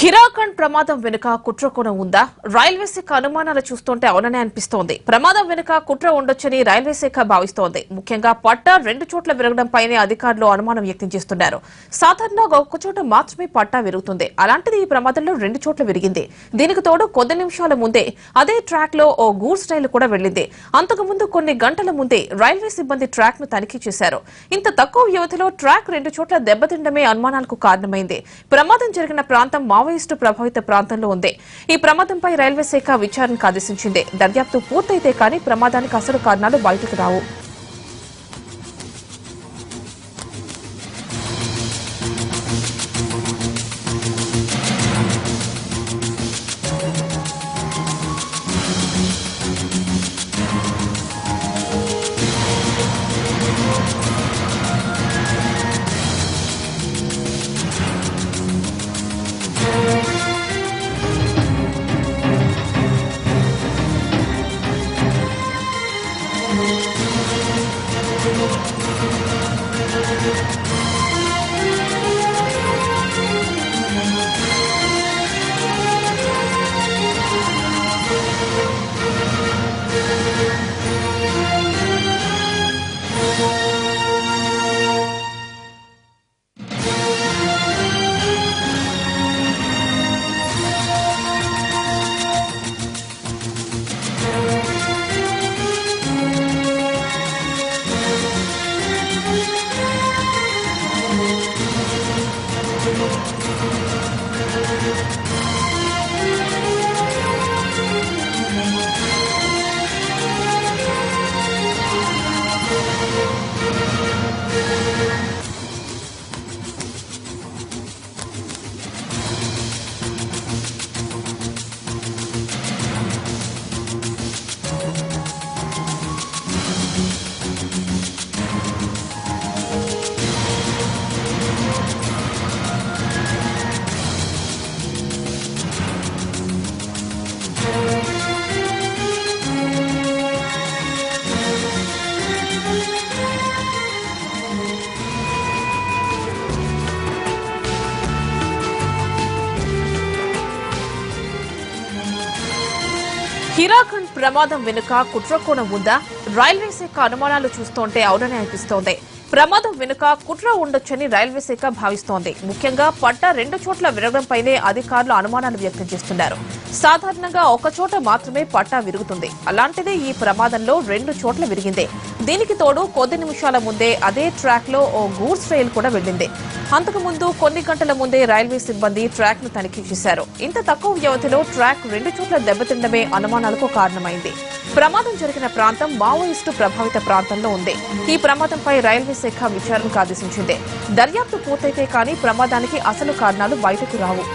హిరాఖండ్ ప్రమాదం వెనుక కుట్ర కూడా ఉందా? రైల్వే శాఖ అనుమానాలు చూస్తుంటే అవుననే అనిపిస్తోంది. ప్రమాదం వెనుక కుట్ర ఉండొచ్చని రైల్వే శాఖ భావిస్తోంది. ముఖ్యంగా పట్టా 2 చోట్ల విరగడంపైనే అధికారులు అనుమానం వ్యక్తం చేస్తున్నారు. సాధారణంగా ఒక చోట మాత్రమే పట్టా విరుగుతుంది. అలాంటిది ఈ ప్రమాదంలో 2 చోట్ల విరిగింది. దీనికి తోడు కొద్ది నిమిషాల ముందే అదే ట్రాక్ లో ఓ గూడ్స్ రైలు కూడా వెళ్లింది. అంతకుముందు కొన్ని గంటల ముందే రైల్వే సిబ్బంది ట్రాక్ ను తనిఖీ చేశారు. ఇంత తక్కువ వ్యవధిలో ట్రాక్ 2 చోట్ల దెబ్బతిండమే అనుమానాలకు కారణమైంది. ప్రమాదం జరిగిన ప్రాంతం మావోయిస్టు ప్రభావిత ప్రాంతంలో ఉంది. ఈ ప్రమాదంపై రైల్వే శాఖ విచారణకు ఆదేశించింది. దర్యాప్తు పూర్తయితే కానీ ప్రమాదానికి అసలు కారణాలు బయటకు రావు. హిరాఖండ్ ప్రమాదం వెనుక కుట్ర కోణం ఉందా? రైల్వే శాఖ అనుమానాలు చూస్తుంటే అవుననే అనిపిస్తోంది. ప్రమాదం వెనుక కుట్ర ఉండొచ్చని రైల్వే శాఖ భావిస్తోంది. ముఖ్యంగా పట్టా 2 చోట్ల విరగడంపైనే అధికారులు అనుమానాలు వ్యక్తం చేస్తున్నారు. సాధారణంగా ఒక చోట మాత్రమే పట్టా విరుగుతుంది. అలాంటిదే ఈ ప్రమాదంలో 2 చోట్ల విరిగింది. దీనికి తోడు కొద్ది నిమిషాల ముందే అదే ట్రాక్ లో ఓ గూడ్స్ రైలు కూడా వెళ్లింది. అంతకుముందు కొన్ని గంటల ముందే రైల్వే సిబ్బంది ట్రాక్ ను తనిఖీ చేశారు. ఇంత తక్కువ వ్యవధిలో ట్రాక్ 2 చోట్ల దెబ్బతిండమే అనుమానాలకు కారణమైంది. ప్రమాదం జరిగిన ప్రాంతం మావోయిస్టు ప్రభావిత ప్రాంతంలో ఉంది. ఈ ప్రమాదంపై రైల్వే శాఖ విచారణకు ఆదేశించింది. దర్యాప్తు పూర్తయితే కానీ ప్రమాదానికి అసలు కారణాలు బయటకు రావు.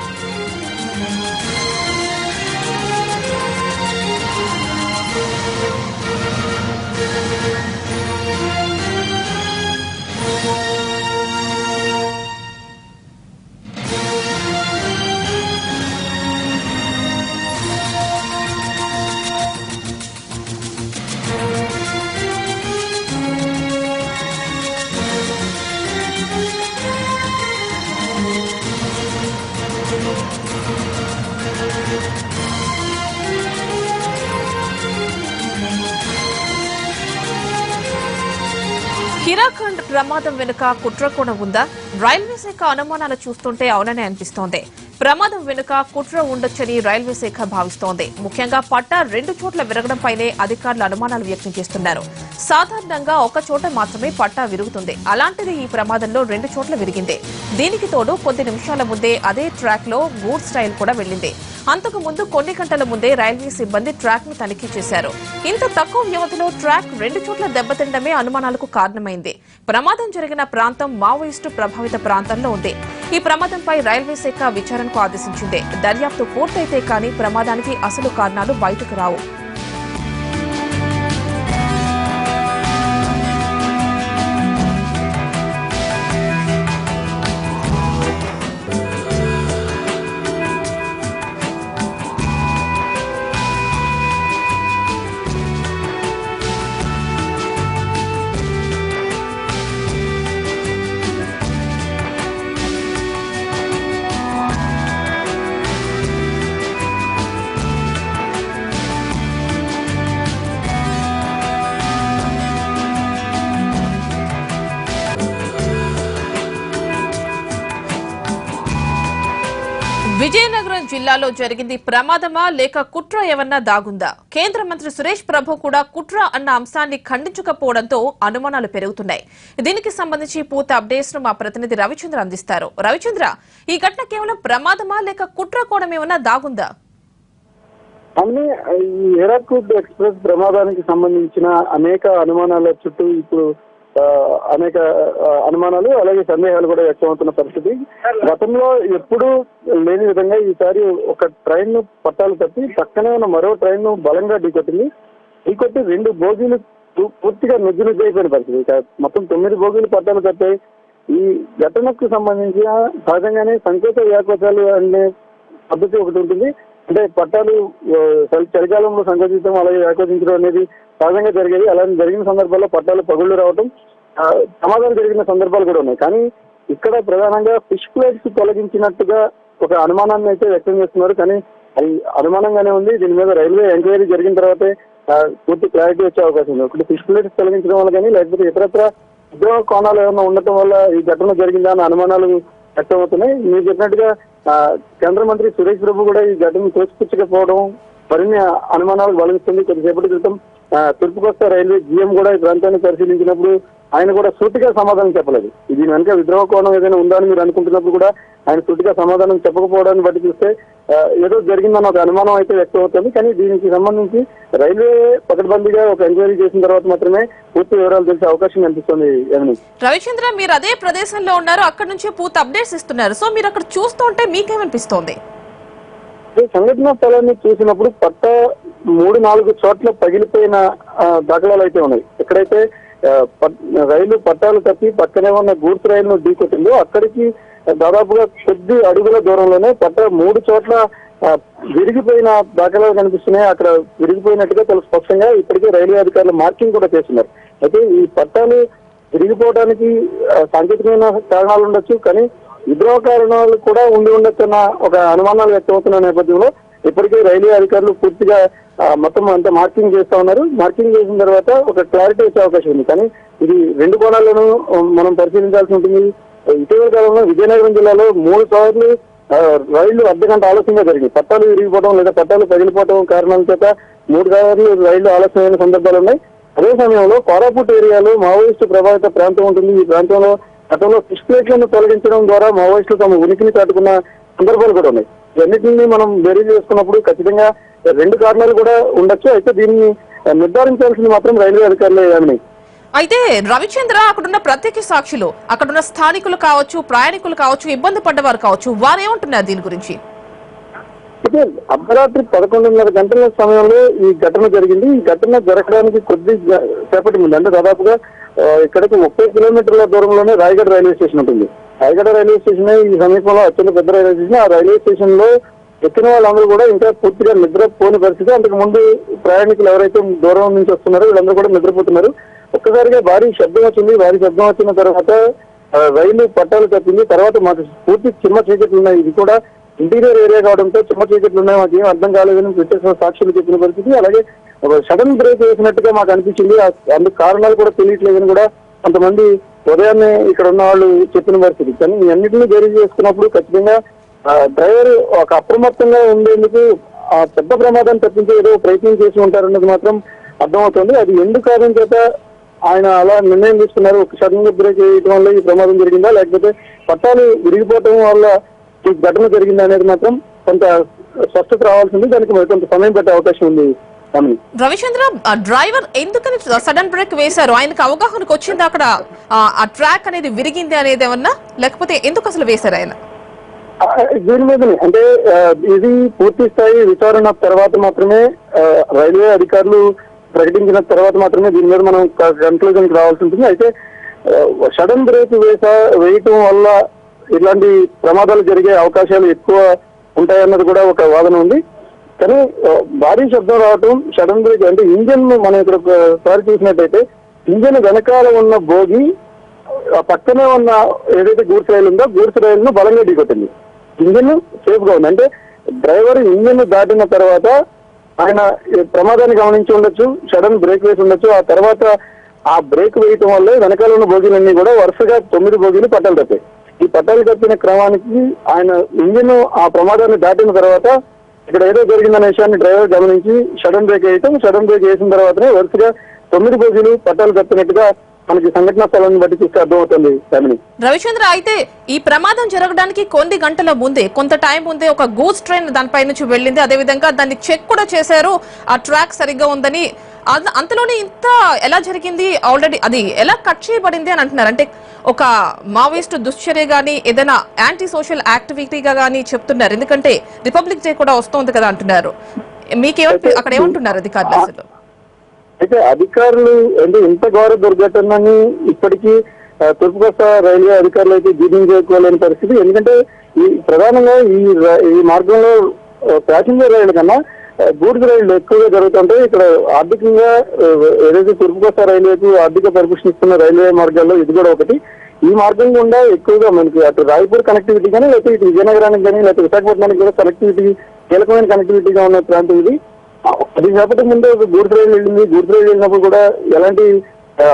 హిరాఖండ్ ప్రమాదం వెనుక కుట్ర కూడా ఉందా? రైల్వే శాఖ అనుమానాలు చూస్తుంటే అవుననే అనిపిస్తోంది. ప్రమాదం వెనుక కుట్ర ఉండొచ్చని రైల్వే శాఖ భావిస్తోంది. ముఖ్యంగా పట్టా 2 చోట్ల విరగడంపైనే అధికారులు అనుమానాలు వ్యక్తం చేస్తున్నారు. సాధారణంగా ఒక చోట మాత్రమే పట్టా విరుగుతుంది. అలాంటిది ఈ ప్రమాదంలో 2 చోట్ల విరిగింది. దీనికి తోడు కొద్ది నిమిషాల ముందే అదే ట్రాక్ లో గూడ్స్ రైలు కూడా వెళ్లింది. అంతకుముందు కొన్ని గంటల ముందే రైల్వే సిబ్బంది ట్రాక్ ను తనిఖీ చేశారు. ఇంత తక్కువ వ్యవధిలో ట్రాక్ 2 చోట్ల దెబ్బతిండమే అనుమానాలకు కారణమైంది. ప్రమాదం జరిగిన ప్రాంతం మావోయిస్టు ప్రభావిత ప్రాంతంలో ఉంది. ఈ ప్రమాదంపై రైల్వే శాఖ విచారణకు ఆదేశించింది. దర్యాప్తు పూర్తయితే కానీ ప్రమాదానికి అసలు కారణాలు బయటకు రావు. విజయనగరం జిల్లాలో జరిగింది ప్రమాదమా లేక కుట్ర ఏమన్నా దాగుందా? కేంద్ర మంత్రి సురేష్ ప్రభు కూడా కుట్ర అన్న అంశాన్ని ఖండించకపోవడంతో అనుమానాలు పెరుగుతున్నాయి. దీనికి సంబంధించి పూర్తి అప్డేట్స్ ను మా ప్రతినిధి రవిచంద్ర అందిస్తారు. రవిచంద్ర, ఈ ఘటన కేవలం ప్రమాదమా లేక కుట్ర కోణం ఏమన్నా దాగుందా? ఈ హీరాకుడ్ ఎక్స్ప్రెస్ ప్రమాదానికి సంబంధించిన అనేక అనుమానాల చుట్టూ ఇప్పుడు అనేక అనుమానాలు అలాగే సందేహాలు కూడా వ్యక్తమవుతున్న పరిస్థితి. గతంలో ఎప్పుడూ లేని విధంగా ఈసారి ఒక ట్రైన్ ను పట్టాలు తప్పి పక్కనే ఉన్న మరో ట్రైన్ ను బలంగా ఢీకొట్టింది. ఢీకొట్టి 2 బోగీలు పూర్తిగా అయిపోయిన పరిస్థితి. మొత్తం 9 బోగీలు పట్టాలు తప్పాయి. ఈ ఘటనకు సంబంధించిన సహజంగానే సంకేత వ్యాకోచాలు అనే పద్ధతి ఒకటి ఉంటుంది. అంటే పట్టాలు చలికాలంలో సంకోచించడం అలాగే వ్యాకోచించడం అనేది సహజంగా జరిగేది. అలా జరిగిన సందర్భాల్లో పట్టాలు పగుళ్లు రావడం ప్రమాదాలు జరిగిన సందర్భాలు కూడా ఉన్నాయి. కానీ ఇక్కడ ప్రధానంగా ఫిష్ ప్లేట్స్ తొలగించినట్టుగా ఒక అనుమానాన్ని అయితే వ్యక్తం చేస్తున్నారు. కానీ అది అనుమానంగానే ఉంది. దీని మీద రైల్వే ఎంక్వైరీ జరిగిన తర్వాతే పూర్తి క్లారిటీ వచ్చే అవకాశం ఉంది. ఒకటి ఫిష్ ప్లేట్స్ తొలగించడం వల్ల కానీ లేకపోతే ఇతరత్ర ఉద్యోగ కోణాలు ఏమైనా ఉండటం వల్ల ఈ ఘటన జరిగిందా అన్న అనుమానాలు వ్యక్తమవుతున్నాయి. మీరు చెప్పినట్టుగా కేంద్ర మంత్రి సురేష్ ప్రభు కూడా ఈ ఘటనను తోసిపుచ్చకపోవడం మరిన్ని అనుమానాలకు బలమిస్తుంది. కొద్దిసేపటి క్రితం తూర్పు కోస్తా రైల్వే జీఎం కూడా ఈ ప్రాంతాన్ని పరిశీలించినప్పుడు ఆయన కూడా సూటిగా సమాధానం చెప్పలేదు. ఇది వెనక విద్రోహ కోణం ఏదైనా ఉందా అని మీరు అనుకుంటున్నప్పుడు కూడా ఆయన సూటిగా సమాధానం చెప్పకపోవడాన్ని బట్టి చూస్తే ఏదో జరిగిందన్న ఒక అనుమానం అయితే వ్యక్తం అవుతుంది. కానీ దీనికి సంబంధించి రైల్వే పకడ్బందీగా ఒక ఎంక్వైరీ చేసిన తర్వాత మాత్రమే పూర్తి వివరాలు తెలిసే అవకాశం కనిపిస్తుంది. రవిచంద్ర, మీరు అదే ప్రదేశంలో ఉన్నారు, అక్కడ నుంచి పూర్తి అప్డేట్స్ ఇస్తున్నారు. సో మీరు అక్కడ చూస్తుంటే మీకేమనిపిస్తోంది? సంఘటన స్థలాన్ని చూసినప్పుడు పట్ట 3-4 చోట్ల పగిలిపోయిన దాఖలాలు అయితే ఉన్నాయి. ఎక్కడైతే రైలు పట్టాలు తప్పి పక్కనే ఉన్న గూడ్స్ రైలును ఢీకొట్టిందో అక్కడికి దాదాపుగా కొద్ది అడుగుల దూరంలోనే పట్ట 3 చోట్ల విరిగిపోయిన దాఖలాలు కనిపిస్తున్నాయి. అక్కడ విరిగిపోయినట్టుగా స్పష్టంగా ఇప్పటికే రైల్వే అధికారులు మార్కింగ్ కూడా చేస్తున్నారు. అయితే ఈ పట్టాలు విరిగిపోవడానికి సాంకేతికమైన కారణాలు ఉండొచ్చు, కానీ విద్రోహ కారణాలు కూడా ఉండొచ్చన్న ఒక అనుమానాలు వ్యక్తమవుతున్న నేపథ్యంలో ఇప్పటికే రైల్వే అధికారులు పూర్తిగా మొత్తం అంతా మార్కింగ్ చేస్తా ఉన్నారు. మార్కింగ్ చేసిన తర్వాత ఒక క్లారిటీ వచ్చే అవకాశం ఉంది. కానీ ఇది 2 కోణాలను మనం పరిశీలించాల్సి ఉంటుంది. ఇటీవల కాలంలో విజయనగరం జిల్లాలో 3 సార్లు రైళ్లు అర్ధగంట ఆలస్యంగా జరిగింది. పట్టాలు విరిగిపోవడం లేదా పట్టాలు పగిలిపోవడం కారణాల చేత 3 సార్లు రైళ్లు ఆలస్యమైన సందర్భాలు ఉన్నాయి. అదే సమయంలో కోరాపుట్ ఏరియాలో మావోయిస్టు ప్రభావిత ప్రాంతం ఉంటుంది. ఈ ప్రాంతంలో గతంలో ఫిష్ ప్లేట్లను తొలగించడం ద్వారా మావోయిస్టులు తమ ఉనికిని చాటుకున్న సందర్భాలు కూడా ఉన్నాయి. ఇవన్నిటిని మనం బేరీజ్ చేసుకున్నప్పుడు ఖచ్చితంగా 2 కారణాలు కూడా ఉండొచ్చు. అయితే దీన్ని నిర్ధారించాల్సింది మాత్రం రైల్వే అధికారులే. అయితే రవిచంద్ర, అక్కడున్న ప్రత్యక్ష సాక్షులు, అక్కడున్న స్థానికులు కావచ్చు, ప్రయాణికులు కావచ్చు, ఇబ్బంది పడ్డవారు కావచ్చు, వారు ఏమంటున్నారు దీని గురించి? అయితే అర్ధరాత్రి 11:30 గంటల సమయంలో ఈ ఘటన జరిగింది. ఈ ఘటన జరగడానికి కొద్ది సేపటి ముందు అంటే దాదాపుగా ఇక్కడికి 30 కిలోమీటర్ల దూరంలోనే రాయగఢ రైల్వే స్టేషన్ ఉంటుంది. రాయగఢ రైల్వే స్టేషన్ ఈ సమీపంలో అత్యంత పెద్ద రైల్వే స్టేషన్. ఆ రైల్వే స్టేషన్ లో ఎక్కిన వాళ్ళందరూ కూడా ఇంకా పూర్తిగా నిద్రపోని పరిస్థితి. అంతకు ముందు ప్రయాణికులు ఎవరైతే దూరం నుంచి వస్తున్నారో వీళ్ళందరూ కూడా నిద్రపోతున్నారు. ఒక్కసారిగా భారీ శబ్దం వచ్చింది. భారీ శబ్దం వచ్చిన తర్వాత రైలు పట్టాలు తప్పింది. తర్వాత మాకు పూర్తి చిమ్మ చీకట్లు ఉన్నాయి. ఇది కూడా ఇంటీరియర్ ఏరియా కావడంతో చిమ్మ చీకట్లు ఉన్నాయి. మాకు ఏం అర్థం కాలేదని ప్రత్యక్ష సాక్షులు చెప్పిన పరిస్థితి. అలాగే సడన్ బ్రేక్ వేసినట్టుగా మాకు అనిపించింది. అందుకు కారణాలు కూడా తెలియట్లేదని కూడా కొంతమంది ఉదయాన్నే ఇక్కడ ఉన్న వాళ్ళు చెప్పిన పరిస్థితి. కానీ అన్నింటినీ బేరీ చేసుకున్నప్పుడు ఖచ్చితంగా డ్రైవర్ ఒక అప్రమత్తంగా ఉండేందుకు ఆ పెద్ద ప్రమాదాన్ని తప్పించే ఏదో ప్రయత్నం చేసి ఉంటారన్నది మాత్రం అర్థమవుతుంది. అది ఎందుకు కారణం చేత ఆయన అలా నిర్ణయం తీసుకున్నారు? ఒక సడన్ గా బ్రేక్ వేయడం వల్ల ఈ ప్రమాదం జరిగిందా, లేకపోతే పట్టాలు విరిగిపోవడం వల్ల ఈ ఘటన జరిగిందా అనేది మాత్రం కొంత స్పష్టత రావాల్సింది. దానికి మరి కొంత సమయం పట్టే అవకాశం ఉంది. రవిచంద్ర, డ్రైవర్ ఎందుకని సడన్ బ్రేక్ వేశారు? ఆయనకు అవగాహనకు వచ్చింది అక్కడ ఆ ట్రాక్ అనేది విరిగింది అనేది ఏమన్నా, లేకపోతే ఎందుకు అసలు వేశారు ఆయన? దీని మీదనే అంటే ఇది పూర్తి స్థాయి విచారణ తర్వాత మాత్రమే రైల్వే అధికారులు ప్రకటించిన తర్వాత మాత్రమే దీని మీద మనం కన్క్లూజన్కి రావాల్సి ఉంటుంది. అయితే సడన్ బ్రేక్ వేయటం వల్ల ఇలాంటి ప్రమాదాలు జరిగే అవకాశాలు ఎక్కువ ఉంటాయన్నది కూడా ఒక వాదన ఉంది. కానీ భారీ శబ్దం రావటం, సడన్ బ్రేక్ అంటే ఇంజన్ మనం ఇక్కడ ఒకసారి చూసినట్టయితే ఇంజన్ వెనకాల ఉన్న బోగి పక్కనే ఉన్న ఏదైతే గూడ్స్ రైలు ఉందో గూడ్స్ రైలును బలంగా ఢీకొట్టింది. ఇంజన్ సేఫ్ గా ఉంది. అంటే డ్రైవర్ ఇంజన్ దాటిన తర్వాత ఆయన ప్రమాదాన్ని గమనించి ఉండొచ్చు, సడన్ బ్రేక్ వేసి ఉండొచ్చు. ఆ తర్వాత ఆ బ్రేక్ వేయటం వల్ల వెనకాల ఉన్న బోగీలన్నీ కూడా వరుసగా 9 బోగీలు పట్టాలు తప్పాయి. ఈ పట్టాలు కట్టిన క్రమానికి ఆయన ఇంజిన్ ఆ ప్రమాదాన్ని దాటిన తర్వాత ఇక్కడ ఏదో జరిగిందనే విషయాన్ని డ్రైవర్ గమనించి సడన్ బ్రేక్ వేయటం, సడన్ బ్రేక్ వేసిన తర్వాతనే వరుసగా 9 బోగీలు పట్టాలు కట్టినట్టుగా మనకి సంఘటనా స్థలాన్ని బట్టి చూస్తే అర్థమవుతుంది. రవిచంద్ర, అయితే ఈ ప్రమాదం జరగడానికి కొన్ని గంటల ముందే, కొంత టైం ముందే ఒక గూడ్స్ ట్రైన్ దానిపై నుంచి వెళ్ళింది. అదేవిధంగా దాన్ని చెక్ కూడా చేశారు, ఆ ట్రాక్ సరిగ్గా ఉందని. అంతలోనే ఇంత ఎలా జరిగింది? ఆల్రెడీ అది ఎలా కట్ చేయబడింది అని అంటున్నారు. అంటే ఒక మావోయిస్ట్ దుశ్చర్య గానీ ఏదైనా యాంటీ సోషల్ యాక్టివిటీగా గానీ చెప్తున్నారు. ఎందుకంటే రిపబ్లిక్ డే కూడా వస్తోంది కదా అంటున్నారు. అక్కడ ఏమంటున్నారు అధికారులు అసలు? అయితే అధికారులు అంటే ఇంత ఘోర దుర్ఘటనని ఇప్పటికీ తూర్పు కోస్తా రైల్వే అధికారులు అయితే జీర్ణించుకోలేని పరిస్థితి. ఎందుకంటే ఈ ప్రధానంగా ఈ మార్గంలో ప్యాసింజర్ రైలు కన్నా గూడ్స్ రైళ్లు ఎక్కువగా జరుగుతుంటాయి. ఇక్కడ ఆర్థికంగా ఏదైతే తూర్పు కోస్తా రైల్వేకు ఆర్థిక పరిపుష్టి ఇస్తున్న రైల్వే మార్గాల్లో ఇది కూడా ఒకటి. ఈ మార్గం గుండా ఎక్కువగా మనకి అటు రాయపూర్ కనెక్టివిటీ కానీ, లేకపోతే ఇటు విజయనగరానికి కానీ, లేకపోతే విశాఖపట్నానికి కూడా కనెక్టివిటీ, కీలకమైన కనెక్టివిటీగా ఉన్న ప్రాంతం ఇది. 10 సేపటి ముందే గూడ్స్ రైలు వెళ్ళింది. గూడ్స్ రైలు వెళ్ళినప్పుడు కూడా ఎలాంటి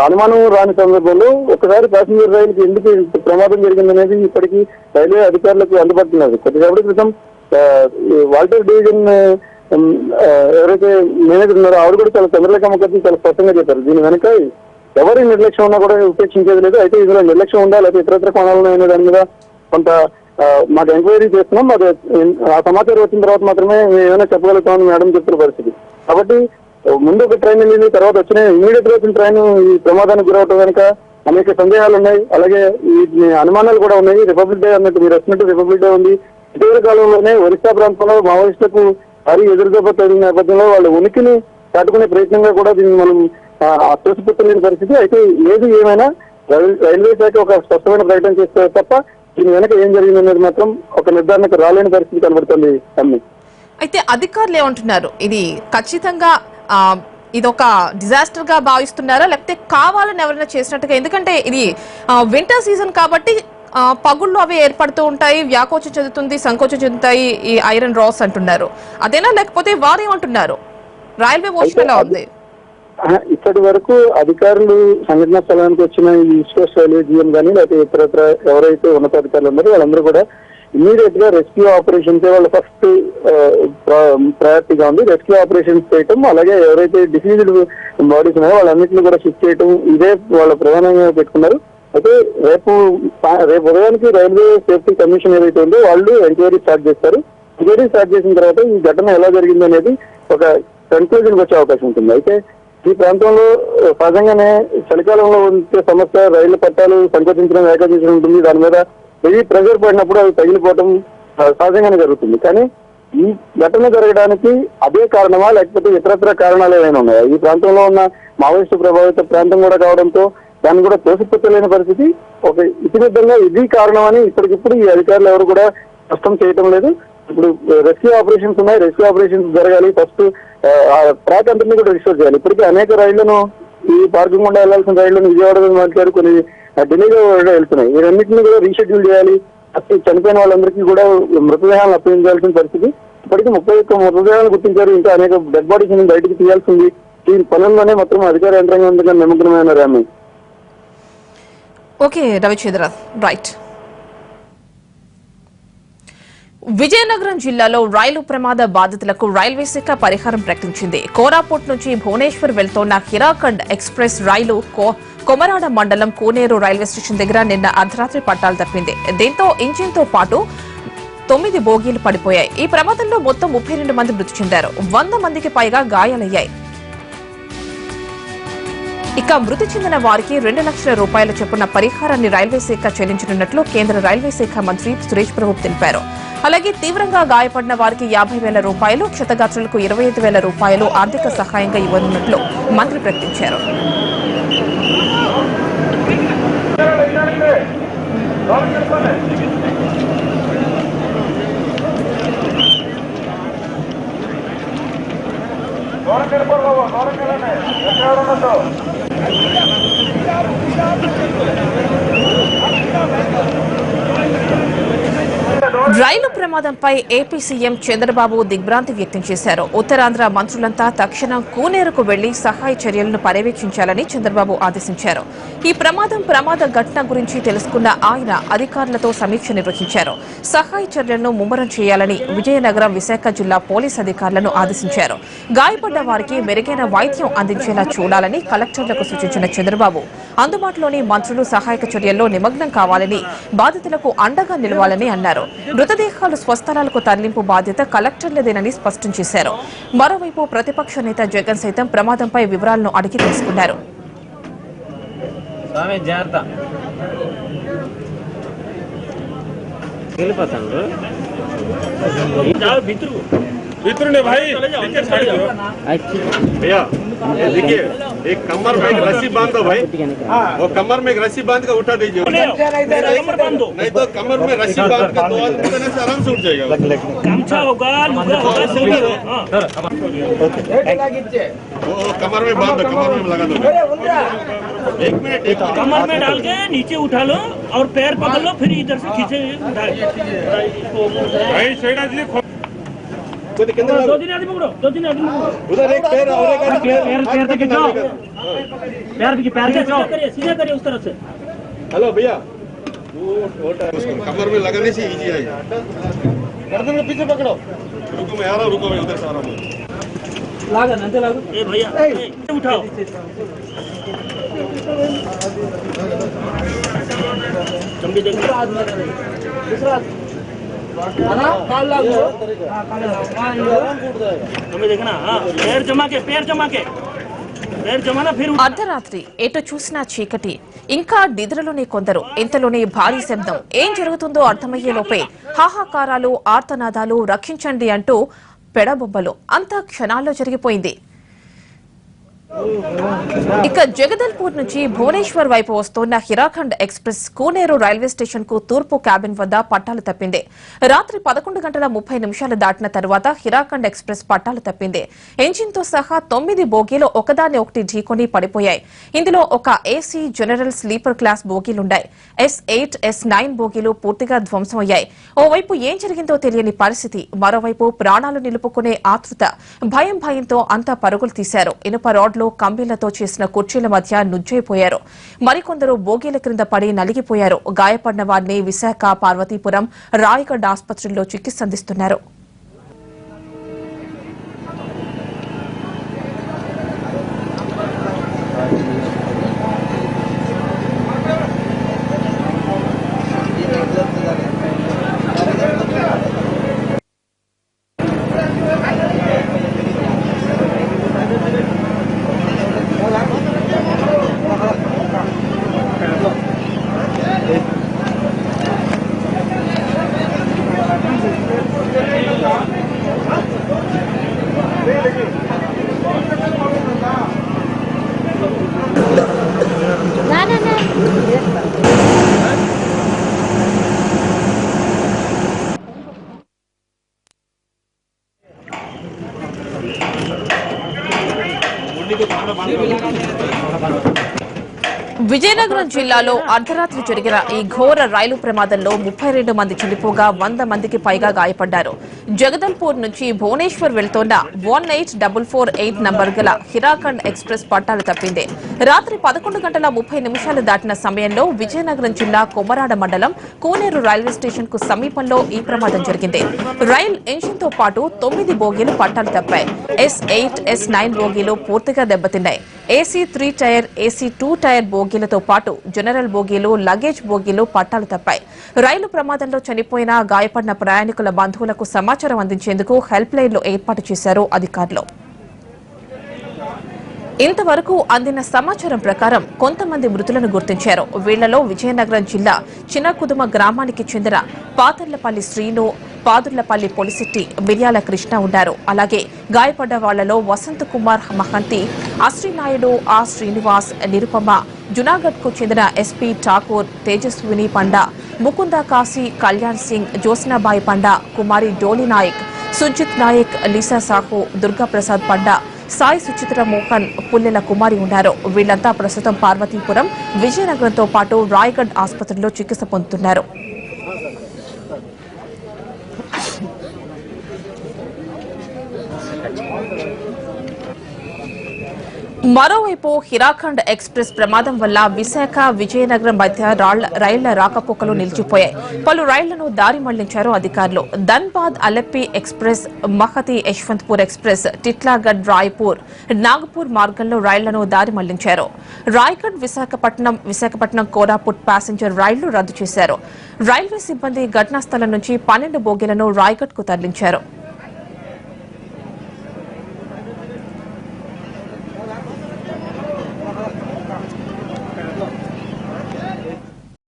అనుమానం రాని సందర్భంలో ఒకసారి ప్యాసింజర్ రైలుకి ఎందుకు ప్రమాదం జరిగిందనేది ఇప్పటికీ రైల్వే అధికారులకు అందుబాటులో. కొద్దిసేపటి క్రితం వాల్టర్ డివిజన్ ఎవరైతే మేనేజర్ ఉన్నారో ఆవిడ కూడా చాలా చంద్రలేఖ ముఖర్జీ చాలా స్పష్టంగా చెప్పారు, దీని వెనక ఎవరి నిర్లక్ష్యం ఉన్నా కూడా ఉపేక్షించేది లేదు. అయితే ఇందులో నిర్లక్ష్యం ఉందా లేకపోతే ఇతరత్ర కోణాలు అనే దాని మీద కొంత మాకు ఎంక్వైరీ చేస్తున్నాం. అది ఆ సమాచారం వచ్చిన తర్వాత మాత్రమే మేము ఏమైనా చెప్పగలుగుతామని మేడం చెప్తున్న పరిస్థితి. కాబట్టి ముందు ఒక ట్రైన్ వెళ్ళింది, తర్వాత వచ్చిన ఇమీడియట్ గా వచ్చిన ట్రైన్ ఈ ప్రమాదానికి గురవటం వెనుక అనేక సందేహాలు ఉన్నాయి. అలాగే ఈ అనుమానాలు కూడా ఉన్నాయి. రిపబ్లిక్ డే అన్నట్టు మీరు వచ్చినట్టు రిపబ్లిక్ డే ఉంది. ఇటీవల కాలంలోనే ఒరిస్సా ప్రాంతంలో మావోయిస్టులకు భారీ ఎదురుదెబ్బ తగిన నేపథ్యంలో వాళ్ళ ఉనికిని చాటుకునే ప్రయత్నంగా కూడా దీన్ని మనం తోసిపుట్టలేని పరిస్థితి. అయితే ఏది ఏమైనా రైల్వే శాఖ ఒక స్పష్టమైన ప్రకటన చేస్తే తప్ప దీని వెనక ఏం జరిగిందనేది మాత్రం ఒక నిర్ధారణకు రాలేని పరిస్థితి కనబడుతుంది. అయితే అధికారులు ఏమంటున్నారు? ఇది ఖచ్చితంగా ఇదొక డిజాస్టర్ గా భావిస్తున్నారా, లేకపోతే కావాలని ఎవరైనా చేసినట్టుగా? ఎందుకంటే ఇది వింటర్ సీజన్ కాబట్టి పగుళ్ళు అవి ఏర్పడుతూ ఉంటాయి, వ్యాకోచం చెందుతుంది, సంకోచం చెందుతాయి ఈ ఐరన్ రాస్ అంటున్నారు. అదేనా, లేకపోతే వారు ఏమంటున్నారు? రైల్వే మోషన్ ఎలా ఉంది? ఇప్పటి వరకు అధికారులు సంఘటనా స్థలానికి వచ్చిన ఈ ఈస్ట్ కోస్ట్ రైల్వే జీఎం కానీ లేకపోతే ఇతరత్ర ఎవరైతే ఉన్నతాధికారులు ఉన్నారో వాళ్ళందరూ కూడా ఇమీడియట్ గా రెస్క్యూ ఆపరేషన్స్ వాళ్ళ ఫస్ట్ ప్రయారిటీగా ఉంది. రెస్క్యూ ఆపరేషన్స్ చేయటం, అలాగే ఎవరైతే డిసీజ్డ్ బాడీస్ ఉన్నాయో వాళ్ళన్నింటినీ కూడా షిఫ్ట్ చేయటం, ఇదే వాళ్ళ ప్రధానంగా పెట్టుకున్నారు. అయితే రేపు ఉదయానికి రైల్వే సేఫ్టీ కమిషన్ ఏదైతే ఉందో వాళ్ళు ఎంక్వైరీ స్టార్ట్ చేస్తారు. ఎంక్వైరీ స్టార్ట్ చేసిన తర్వాత ఈ ఘటన ఎలా జరిగింది అనేది ఒక కన్క్లూజన్ వచ్చే అవకాశం ఉంటుంది. అయితే ఈ ప్రాంతంలో సహజంగానే చలికాలంలో ఉంటే సమస్య రైళ్ల పట్టాలు సంకోచించడం, ఏకాచించడం ఉంటుంది. దాని మీద హెవీ ప్రెషర్ పడినప్పుడు అవి తగిలిపోవటం సహజంగానే జరుగుతుంది. కానీ ఈ ఘటన జరగడానికి అదే కారణమా లేకపోతే ఇతరత్ర కారణాలు ఏమైనా ఉన్నాయా? ఈ ప్రాంతంలో ఉన్న మావోయిస్టు ప్రభావిత ప్రాంతం కూడా కావడంతో దాన్ని కూడా తోసిపుచ్చలేని పరిస్థితి. ఒక ఇతిమిద్దంగా ఇది కారణం అని ఇప్పటికిప్పుడు ఈ అధికారులు ఎవరు కూడా స్పష్టం చేయటం లేదు. ఇప్పుడు రెస్క్యూ ఆపరేషన్స్ ఉన్నాయి, రెస్క్యూ ఆపరేషన్స్ జరగాలి. ఫస్ట్ ట్రాక్ అంతని కూడా రిస్టోర్ చేయాలి. ఇప్పటికీ అనేక రైళ్లను ఈ పార్కింగ్ గుండా వెళ్లాల్సిన రైళ్లను విజయవాడ మాట్లాడి కొన్ని ఢిల్లీగా వెళ్తున్నాయి. వీరన్నింటినీ కూడా రీషెడ్యూల్ చేయాలి. అసలు చనిపోయిన వాళ్ళందరికీ కూడా మృతదేహాలను అప్పగించాల్సిన పరిస్థితి. ఇప్పటికీ 31 మృతదేహాలను గుర్తించారు. ఇంకా అనేక డెడ్ బాడీస్ బయటకు తీయాల్సింది. ఈ పనుల్లోనే మొత్తం అధికార యంత్రాంగం నిమగ్నమైన రామి. Okay Ravichandra, right. విజయనగరం జిల్లాలో రైలు ప్రమాద బాధితులకు రైల్వే శాఖ పరిహారం ప్రకటించింది. కోరాపుట్ నుంచి భువనేశ్వర్ వెళ్తోన్న హిరాఖండ్ ఎక్స్ప్రెస్ రైలు కొమరాడ మండలం కోనేరు రైల్వే స్టేషన్ దగ్గర నిన్న అర్ధరాత్రి పట్టాలు తప్పింది. దీంతో ఇంజిన్ తో పాటు 9 బోగీలు పడిపోయాయి. ఈ ప్రమాదంలో మొత్తం 32 మంది మృతి చెందారు. 100 మందికి పైగా గాయాలయ్యాయి. ఇక మృతి చెందిన వారికి 2 లక్షల రూపాయల చొప్పున పరిహారాన్ని రైల్వే శాఖ చెల్లించనున్నట్లు కేంద్ర రైల్వే శాఖ మంత్రి సురేష్ ప్రభు తెలిపారు. అలాగే తీవ్రంగా గాయపడిన వారికి 50,000 రూపాయలు, క్షతగాత్రులకు 25,000 రూపాయలు ఆర్థిక సహాయంగా ఇవ్వనున్నట్లు మంత్రి ప్రకటించారు. రైలు ప్రమాదంపై ఏపీ సీఎం చంద్రబాబు దిగ్భ్రాంతి వ్యక్తం చేశారు. ఉత్తరాంధ్ర మంత్రులంతా తక్షణం కూనేరుకు వెళ్లి సహాయ చర్యలను పర్యవేక్షించాలని చంద్రబాబు ఆదేశించారు. ఈ ప్రమాద ఘటన గురించి తెలుసుకున్న ఆయన అధికారులతో సమీక్ష నిర్వహించారు. సహాయ చర్యలను ముమ్మరం చేయాలని విజయనగరం, విశాఖ జిల్లా పోలీసు అధికారులను ఆదేశించారు. గాయపడ్డ వారికి మెరుగైన వైద్యం అందించేలా చూడాలని కలెక్టర్లకు సూచించిన చంద్రబాబు అందుబాటులోని మంత్రులు సహాయక చర్యల్లో నిమగ్నం కావాలని, బాధితులకు అండగా నిలవాలని అన్నారు. మృతదేహాలు స్వస్థలాలకు తరలింపు బాధ్యత కలెక్టర్లదేనని స్పష్టం చేశారు. మరోవైపు ప్రతిపక్ష నేత జగన్ సైతం ప్రమాదంపై వివరాలను అడిగి తెలుసుకున్నారు. भैया देखिए एक कमर में एक रस्सी बांध दो भाई, वो कमर में एक रस्सी बांध कर उठा दीजिए, नहीं तो कमर में रस्सी बांध कर 2 आदमी देने से आराम से उठ जाएगा। गमछा होगा, लुगा होगा, सभी वो कमर में बांध दो, कमर में लगा दो। 1 मिनट, कमर में डाल के नीचे उठा लो और पैर पकड़ लो, फिर इधर से खींचे दो दिन आदमी पकड़ो, 2 दिन आदमी पकड़ो, उधर एक पैर और एक आदमी पैर पे खींचो, पैर खींचो, सीधा करिए उस तरफ से। हेलो भैया, उसको कमर में लगाने से इजी आएगा। गर्दन के पीछे पकड़ो, रुको मैं आ रहा हूँ, रुको मैं उधर से आ रहा हूँ। ए भैया उठाओ, चंबी देखो, देखना, पैर जमा के पैर जमाना फिर అర్ధరాత్రి ఎటు చూసినా చీకటి, ఇంకా నిద్రలోనే కొందరు. ఇంతలోనే భారీ శబ్దం. ఏం జరుగుతుందో అర్థమయ్యేలోపే హాహాకారాలు, ఆర్తనాదాలు, రక్షించండి అంటూ పెడబొబ్బలు. అంతా క్షణాల్లో జరిగిపోయింది. ఇక జగదల్పూర్ నుంచి భువనేశ్వర్ వైపు వస్తోన్న Hirakud express Kuneru railway station కు తూర్పు క్యాబిన్ వద్ద పట్టాలు తప్పింది. రాత్రి 11:30 దాటిన తర్వాత హిరాఖండ్ ఎక్స్ప్రెస్ పట్టాలు తప్పింది. ఎంజిన్ తో సహా 9 బోగీలు ఒకదాన్ని ఒకటి ఢీకొని పడిపోయాయి. ఇందులో ఒక ఏసీ జనరల్ స్లీపర్ క్లాస్ బోగీలున్నాయి. S8, S9 బోగీలు పూర్తిగా ధ్వంసమయ్యాయి. ఓవైపు ఏం జరిగిందో తెలియని పరిస్థితి, మరోవైపు ప్రాణాలు నిలుపుకునే ఆతృత. భయంతో అంతా పరుగులు తీశారు. ఇనుప రోడ్లు, కంబీలతో చేసిన కుర్చీల మధ్య నుజ్జైపోయారు. మరికొందరు బోగీల క్రింద పడి నలిగిపోయారు. గాయపడిన వారిని విశాఖ, పార్వతీపురం, రాయగఢ్ ఆసుపత్రుల్లో చికిత్స అందిస్తున్నారు. విజయనగరం జిల్లాలో అర్ధరాత్రి జరిగిన ఈ ఘోర రైలు ప్రమాదంలో 32 మంది చనిపోగా 100 మందికి పైగా గాయపడ్డారు. జగదల్పూర్ నుంచి భువనేశ్వర్ వెళ్తోన్న 18448 నంబర్ గల హిరాఖండ్ ఎక్స్ప్రెస్ పట్టాలు తప్పింది. రాత్రి 11:30 దాటిన సమయంలో విజయనగరం జిల్లా కొమరాడ మండలం కూనేరు రైల్వే స్టేషన్ కు సమీపంలో ఈ ప్రమాదం జరిగింది. రైల్ ఇంజిన్ తో పాటు 9 బోగీలు పట్టాలు తప్పాయి. S8, S9 బోగీలు పూర్తిగా దెబ్బతిన్నాయి. ఏసీ 3 టైర్, ఏసీ 2 టైర్ బోగీలతో పాటు జనరల్ బోగీలు, లగేజ్ బోగీలు పట్టాలు తప్పాయి. రైలు ప్రమాదంలో చనిపోయిన, గాయపడిన ప్రయాణికుల బంధువులకు సమాచారం అందించేందుకు హెల్ప్ లైన్లు ఏర్పాటు చేశారు అధికారులు. ఇంతవరకు అందిన సమాచారం ప్రకారం కొంతమంది మృతులను గుర్తించారు. వీళ్లలో విజయనగరం జిల్లా చిన్నకుదుమ గ్రామానికి చెందిన పాతర్లపల్లి శ్రీను, పాదుర్లపల్లి పొలిశెట్టి, మిర్యాల కృష్ణ ఉన్నారు. అలాగే గాయపడ్డ వాళ్లలో వసంత్ కుమార్ మహంతి, అశ్రీనాయుడు, ఆర్ శ్రీనివాస్, నిరుపమ, జునాగఢ్ కు చెందిన ఎస్పీ ఠాకూర్, తేజస్విని పండా, ముకుంద కాశీ, కళ్యాణ్ సింగ్, జ్యోత్స్నాబాయి పండా, కుమారి డోలి నాయక్, సుజిత్ నాయక్, లీసా సాహు, దుర్గాప్రసాద్ పండా, సాయి సుచిత్ర మోహన్, పుల్లెల కుమారి ఉన్నారు. వీళ్లంతా ప్రస్తుతం పార్వతీపురం, విజయనగరంతో పాటు రాయగఢ్ ఆసుపత్రిలో చికిత్స పొందుతున్నారు. మరోవైపు హిరాఖండ్ ఎక్స్ప్రెస్ ప్రమాదం వల్ల విశాఖ విజయనగరం మధ్య రైళ్ల రాకపోకలు నిలిచిపోయాయి. పలు రైళ్లను దారి మళ్లించారు అధికారులు. ధన్బాద్ అలెప్పి ఎక్స్ప్రెస్, మహతి యశ్వంత్పూర్ ఎక్స్ప్రెస్, టిట్లాగఢ్ రాయ్పూర్, నాగపూర్ మార్గంలో రైళ్లను దారి మళ్లించారు. రాయ్గఢ్ విశాఖపట్నం కోరాపుట్ ప్యాసింజర్ రైళ్లు రద్దు చేశారు. రైల్వే సిబ్బంది ఘటనా స్థలం నుంచి 12 బోగీలను రాయ్గఢ్ కు తరలించారు.